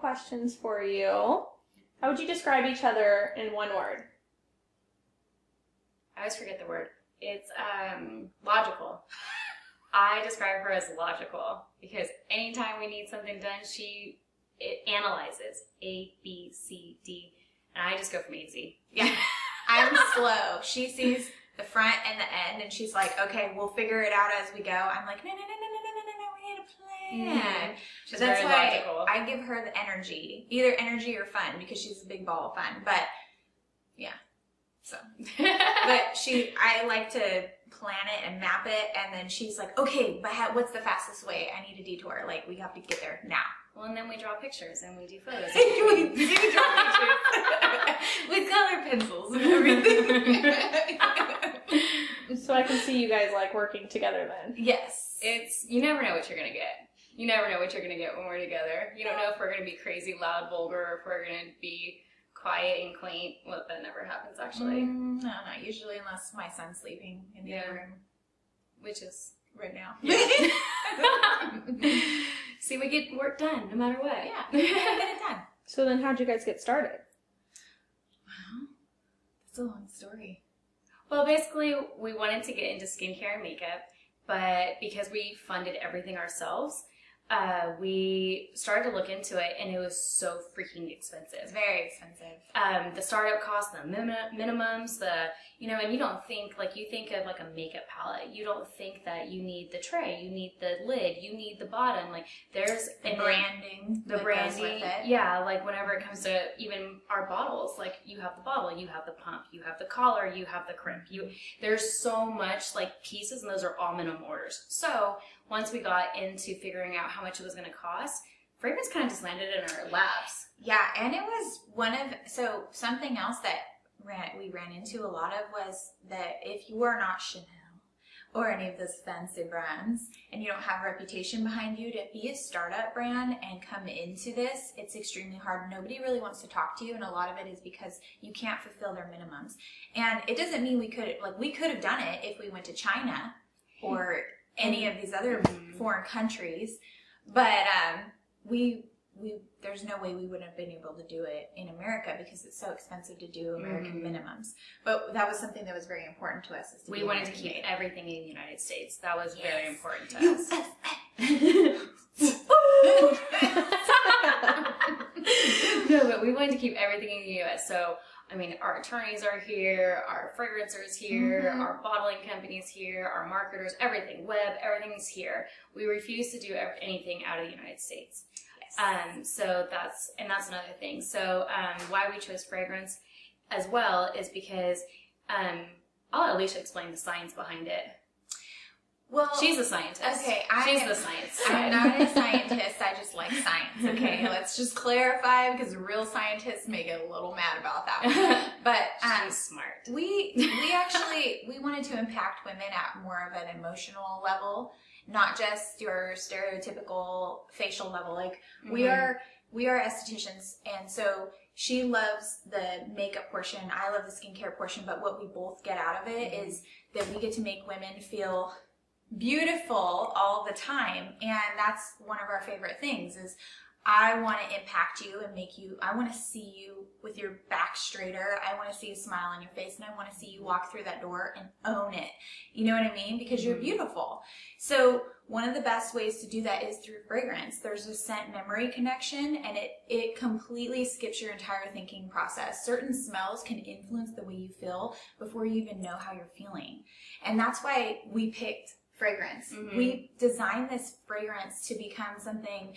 questions for you. How would you describe each other in one word? I always forget the word. It's logical. I describe her as logical because anytime we need something done, it analyzes A, B, C, D, and I just go from A to Z. Yeah. I'm slow. She sees the front and the end, and she's like, okay, we'll figure it out as we go. I'm like, no, we need a plan. She's That's very why logical. I give her the energy, either energy or fun, because she's a big ball of fun. But yeah, so. But I like to plan it and map it, and then she's like, okay, but what's the fastest way? I need a detour. Like, we have to get there now. Well, and then we draw pictures and we do photos. We do draw pictures with color pencils and everything. So I can see you guys like working together then. Yes. You never know what you're going to get. You never know what you're going to get when we're together. You don't know if we're going to be crazy, loud, vulgar, or if we're going to be quiet and quaint. Well, that never happens, actually. No, not usually, unless my son's sleeping in the other room. Which is right now. Yeah. See, we get work done no matter what. Yeah, we get it done. So then how'd you guys get started? Well, that's a long story. Well, basically, we wanted to get into skincare and makeup, but because we funded everything ourselves, we started to look into it, and it was so freaking expensive. It's very expensive. The startup costs, the minimums, and you don't think, like, you think of like a makeup palette. You don't think that you need the tray, you need the lid, you need the bottom. Like, there's the branding. The branding. Yeah, like whenever it comes to even our bottles, like you have the bottle, you have the pump, you have the collar, you have the crimp. There's so much like pieces, and those are all minimum orders. So once we got into figuring out how much it was going to cost, fragrance kind of just landed in our laps. Yeah, and it was something else that we ran into a lot of was that if you are not Chanel or any of those fancy brands and you don't have a reputation behind you, to be a startup brand and come into this, it's extremely hard. Nobody really wants to talk to you, and a lot of it is because you can't fulfill their minimums. And it doesn't mean we could have done it if we went to China or any of these other foreign countries, but there's no way we would have been able to do it in America because it's so expensive to do American minimums. But that was something that was very important to us. We wanted to keep everything in the United States. That was very important to us. No, but we wanted to keep everything in the U.S. So, I mean, our attorneys are here, our fragrancers here, our bottling companies here, our marketers, everything, everything's here. We refuse to do anything out of the United States. So that's another thing. So why we chose fragrance as well is because I'll let Alycia explain the science behind it. Well, she's a scientist. Okay, she's the science. I'm not a scientist. I just like science. Okay, let's just clarify because real scientists may get a little mad about that. But she's smart. We wanted to impact women at more of an emotional level, not just your stereotypical facial level. Like we are estheticians, and so she loves the makeup portion. I love the skincare portion. But what we both get out of it is that we get to make women feel beautiful all the time, and that's one of our favorite things. Is I want to impact you and make you. I want to see you with your back straighter. I want to see a smile on your face, and I want to see you walk through that door and own it. You know what I mean? Because you're beautiful. So one of the best ways to do that is through fragrance. There's a scent memory connection, and it completely skips your entire thinking process. Certain smells can influence the way you feel before you even know how you're feeling, and that's why we picked fragrance. We designed this fragrance to become something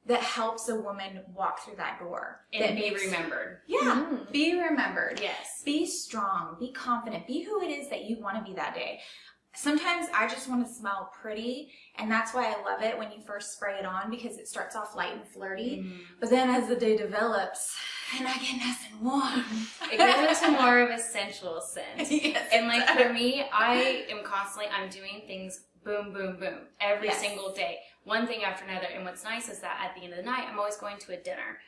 that helps a woman walk through that door. And be remembered. Yeah, be remembered. Yes. Be strong, be confident, be who it is that you want to be that day. Sometimes I just want to smell pretty, and that's why I love it when you first spray it on, because it starts off light and flirty, but then as the day develops, and I get nice and warm, it goes into more of a sensual scent. Yes, and like for me, I'm doing things boom, boom, boom every single day, one thing after another. And what's nice is that at the end of the night, I'm always going to a dinner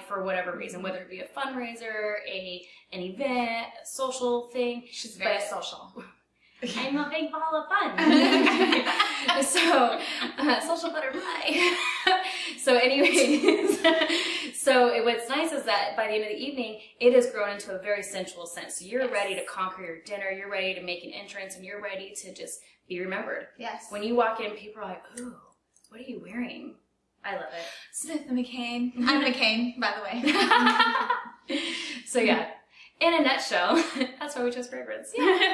for whatever reason, whether it be a fundraiser, an event, a social thing. She's very social. I'm a big ball of fun. So, social butterfly. So anyways, So what's nice is that by the end of the evening, it has grown into a very sensual scent. So you're ready to conquer your dinner, you're ready to make an entrance, and you're ready to just be remembered. Yes. When you walk in, people are like, ooh, what are you wearing? I love it. Smith McCain. I'm McCain, by the way. So yeah, in a nutshell, that's why we chose fragrance. Yeah.